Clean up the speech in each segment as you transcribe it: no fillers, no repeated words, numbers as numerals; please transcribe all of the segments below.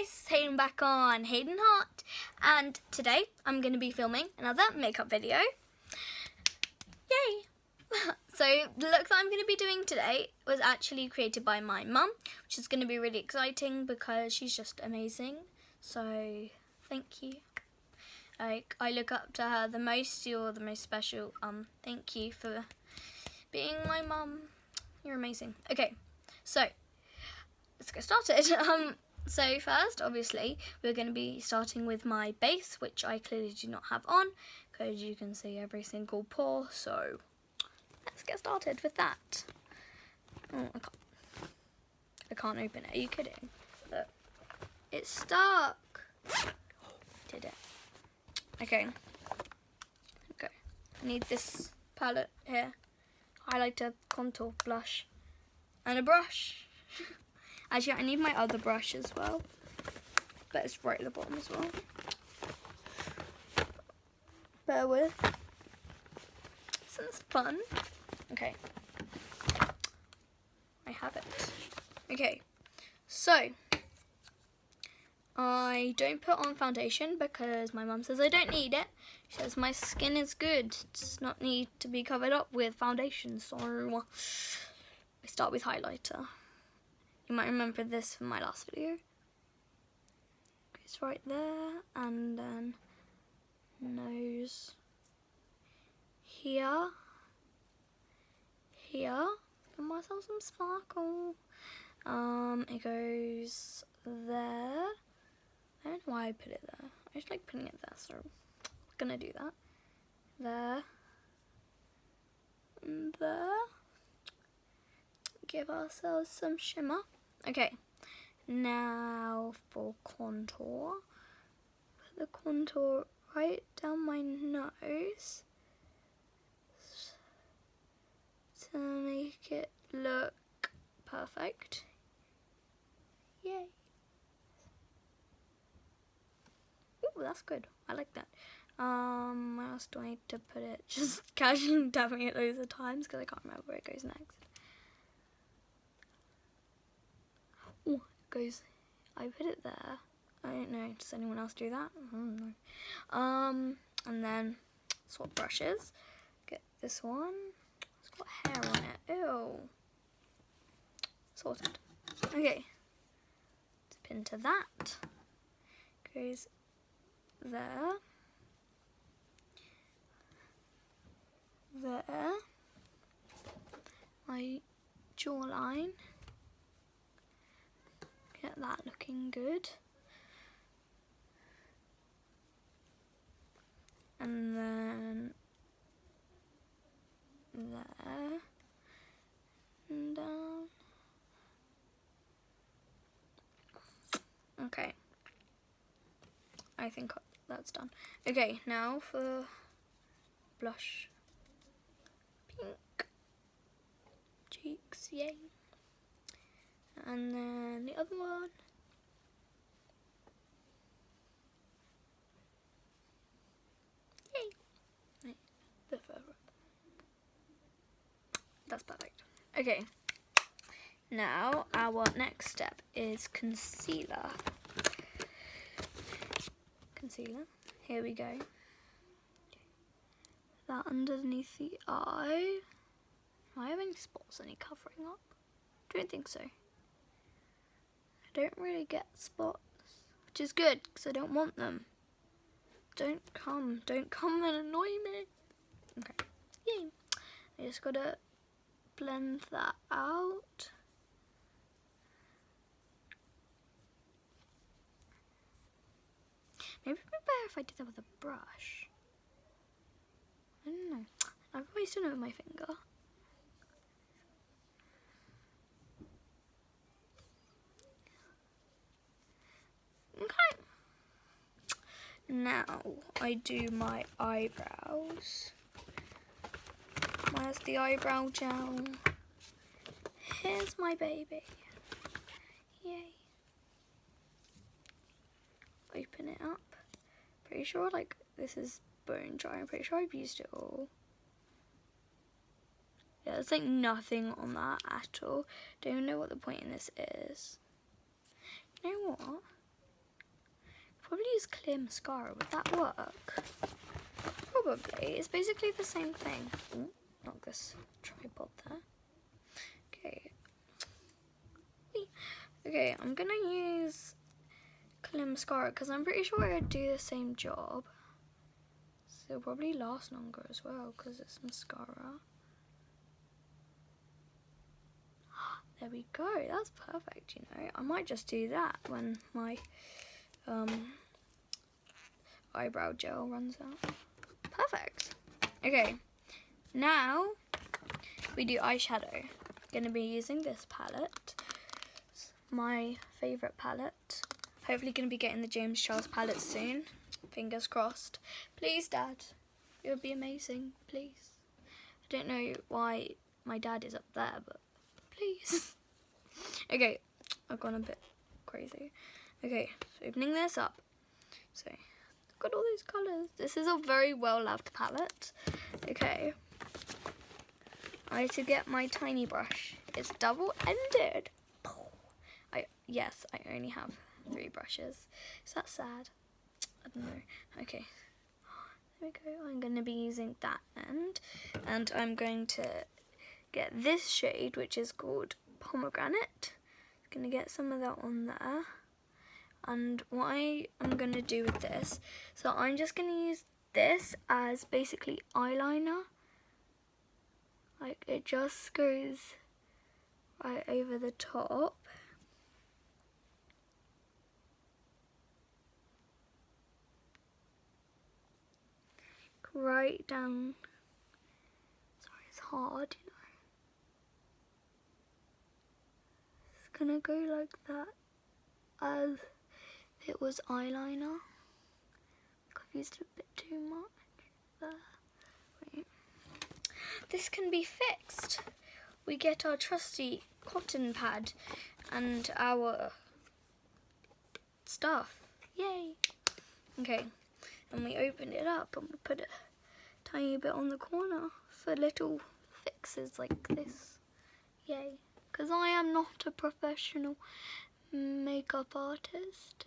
guys, Hayden back on Hayden Hart, and today I'm going to be filming another makeup video. Yay! So the look that I'm going to be doing today was actually created by my mum, which is going to be really exciting because she's just amazing. So thank you. I look up to her the most. You're the most special. Thank you for being my mum. You're amazing. Okay, so let's get started. So first, obviously, we're going to be starting with my base, which I clearly do not have on, because you can see every single pore, so let's get started with that. Oh, I can't open it. Are you kidding? Look, it's stuck. Did it. Okay. I need this palette here. Highlighter, contour, blush, and a brush. Actually, I need my other brush as well, but it's right at the bottom as well. Bear with. Isn't this fun? Okay. I have it. Okay. So, I don't put on foundation because my mum says I don't need it. She says my skin is good. It does not need to be covered up with foundation. So, I start with highlighter. You might remember this from my last video. It's right there, and then nose here, give myself some sparkle. It goes there. I don't know why I put it there. I just like putting it there, so I'm gonna do that. There, and there. Give ourselves some shimmer. Okay, now for contour. Put the contour right down my nose to make it look perfect. Yay. Ooh, that's good. I like that. Where else do I need to put it? Just casually tapping it loads of times because I can't remember where it goes next. Oh, it goes. I put it there. I don't know. Does anyone else do that? I don't know. And then swap brushes. Get this one. It's got hair on it. Ew. Sorted. Okay. Let's pin to that. Goes there. There. My jawline. Get that looking good. And then there and down. Okay. I think that's done. Okay, now for blush. Pink. Cheeks, yay. And then the other one. Yay. Right, the further up. That's perfect. Okay. Now our next step is concealer. Concealer. Here we go. That underneath the eye. Am I having spots? Any covering up? Don't think so. I don't really get spots, which is good because I don't want them. Don't come and annoy me. Okay, yay. I just gotta blend that out. Maybe it'd be better if I did that with a brush. I don't know. I've always done it with my finger. Okay. Now I do my eyebrows. Where's the eyebrow gel? Here's my baby. Yay. Open it up. Pretty sure like this is bone dry. I'm pretty sure I've used it all. Yeah, there's like nothing on that at all. Don't even know what the point in this is. You know what? probably use clear mascara. Would that work? Probably. It's basically the same thing. Ooh, not this tripod there. Okay. Whee. Okay, I'm gonna use clear mascara because I'm pretty sure it'd do the same job. So it'll probably last longer as well because it's mascara. There we go. That's perfect, you know. I might just do that when my eyebrow gel runs out. Perfect. Okay, now we do eyeshadow. Gonna be using this palette. It's my favourite palette. Hopefully gonna be getting the James Charles palette soon. Fingers crossed. Please, Dad. It would be amazing. Please. I don't know why my dad is up there, but please. Okay, I've gone a bit crazy. Okay, so opening this up. So, look at all these colours. This is a very well-loved palette. Okay. I need to get my tiny brush. It's double-ended. Yes, I only have 3 brushes. Is that sad? I don't know. Okay. There we go. I'm going to be using that end. And I'm going to get this shade, which is called Pomegranate. I'm going to get some of that on there. And what I am going to do with this, so I'm just going to use this as basically eyeliner. Like, it just goes right over the top. Right down. Sorry, it's hard, you know. It's gonna go like that as if it was eyeliner. I've used a bit too much there. Wait. This can be fixed. We get our trusty cotton pad and our stuff. Yay! Okay. And we open it up and we put a tiny bit on the corner for little fixes like this. Yay. Because I am not a professional makeup artist.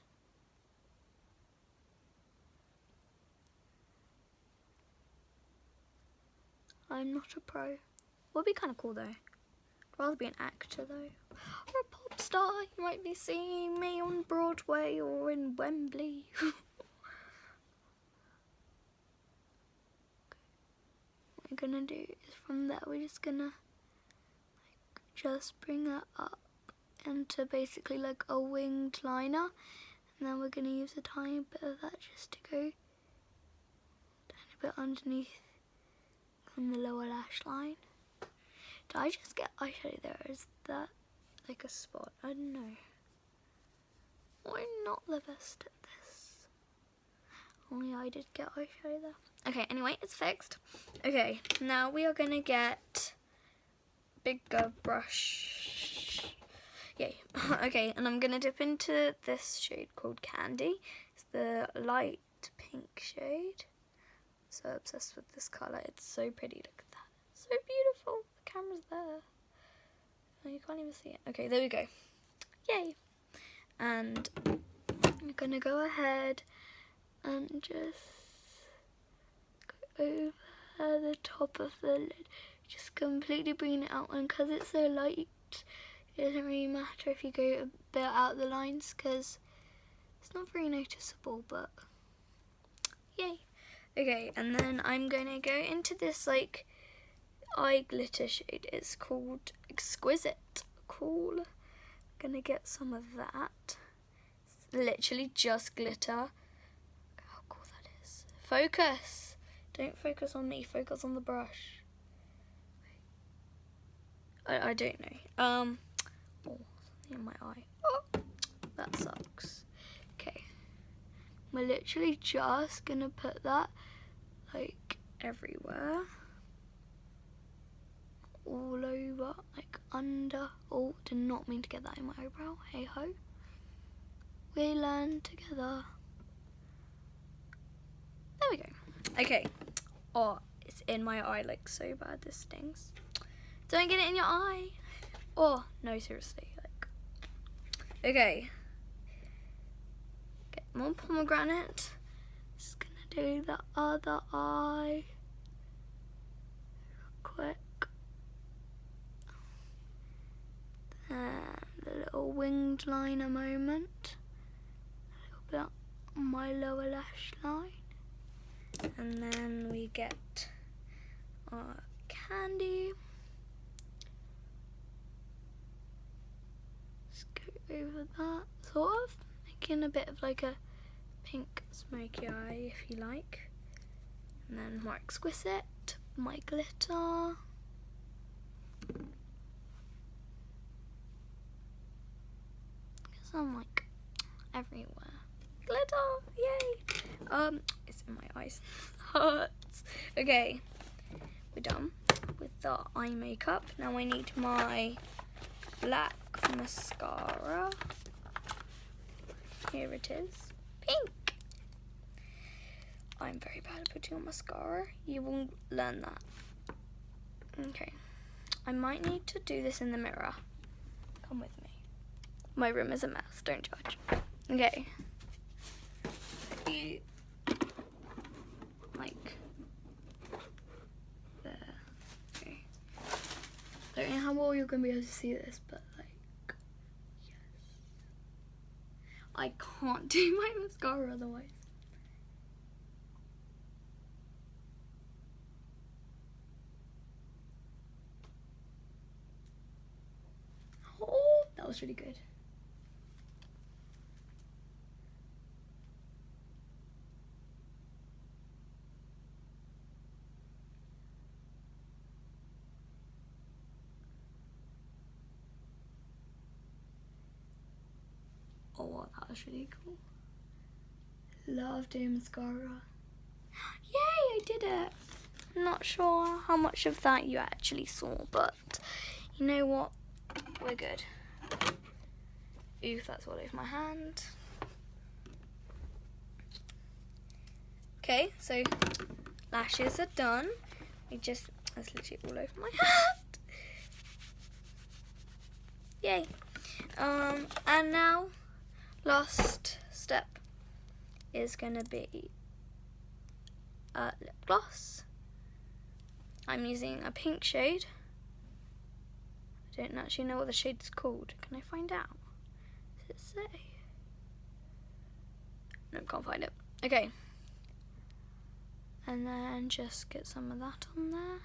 I'm not a pro. Would be kind of cool though. I'd rather be an actor though. Or a pop star. You might be seeing me on Broadway or in Wembley. What we're gonna do is from there we're just gonna just bring that up into basically like a winged liner, and then we're gonna use a tiny bit of that just to go tiny bit underneath on the lower lash line. Did I just get eyeshadow there? Is that like a spot? I don't know. I'm not the best at this. Oh yeah, I did get eyeshadow there. Okay, anyway, it's fixed. Okay, now we are gonna get bigger brush. Yay. Okay, and I'm gonna dip into this shade called Candy. It's the light pink shade. So obsessed with this colour. It's so pretty. Look at that. So beautiful. The camera's there. Oh, you can't even see it. Okay, there we go. Yay. And I'm gonna go ahead and just go over the top of the lid. Just completely bring it out, and because it's so light, it doesn't really matter if you go a bit out the lines because it's not very noticeable, but yay. Okay, and then I'm going to go into this like eye glitter shade. It's called Exquisite. Cool. I'm going to get some of that. It's literally just glitter. Look how cool that is. Focus. Don't focus on me, focus on the brush. I don't know. Oh, something in my eye. Oh, that sucks. Okay. We're literally just gonna put that like everywhere. All over, like under. Oh, did not mean to get that in my eyebrow. Hey ho. We learn together. There we go. Okay. Oh, it's in my eye like so bad. This stings. Don't get it in your eye. Oh, no, seriously. Like, okay. Get more pomegranate. Just gonna do the other eye real quick. The little winged line a moment. A little bit on my lower lash line. And then we get our candy. Just go over that, sort of. Making a bit of like a pink smoky eye if you like. And then more exquisite, my glitter. Because I'm like everywhere. Glitter, yay! It's in my eyes. Hurts. Okay, we're done with the eye makeup. Now I need my black mascara. Here it is. Pink. I'm very bad at putting on mascara. You will learn that. Okay. I might need to do this in the mirror. Come with me. My room is a mess. Don't judge. Okay. You like there. Okay. I don't know how well you're gonna be able to see this, but like yes. I can't do my mascara otherwise. Oh, that was really good. Oh, that was really cool. Love doing mascara. Yay, I did it. I'm not sure how much of that you actually saw, but you know what? We're good. Ooh, that's all over my hand. Okay, so lashes are done. That's literally all over my hand. Yay. And now, last step is gonna be lip gloss. I'm using a pink shade. I don't actually know what the shade's called. Can I find out? Does it say? No, can't find it. Okay. And then just get some of that on there.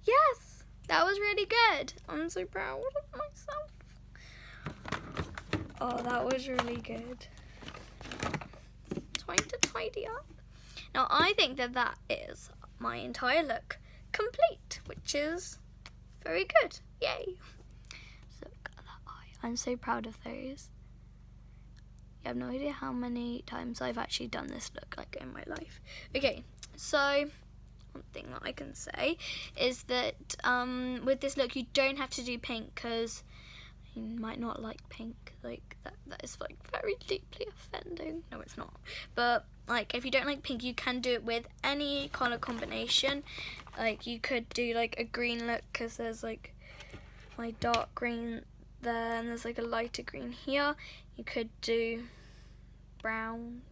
Yes! That was really good. I'm so proud of myself. Oh, that was really good. Trying to tidy up. Now, I think that is my entire look complete, which is very good. Yay! So look at that eye. I'm so proud of those. You have no idea how many times I've actually done this look like in my life. Okay, so one thing that I can say is that with this look you don't have to do pink because you might not like pink. Like that is like very deeply offending. No, it's not. But like if you don't like pink, you can do it with any colour combination. Like you could do like a green look because there's like my dark green there and there's like a lighter green here. You could do brown.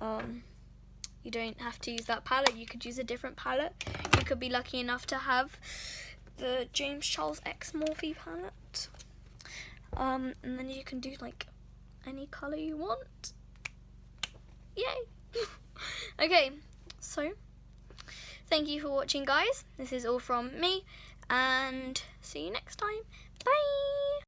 You don't have to use that palette. You could use a different palette. You could be lucky enough to have the James Charles X Morphe palette. And then you can do like any colour you want. Yay! Okay, so thank you for watching, guys. This is all from me, and see you next time. Bye!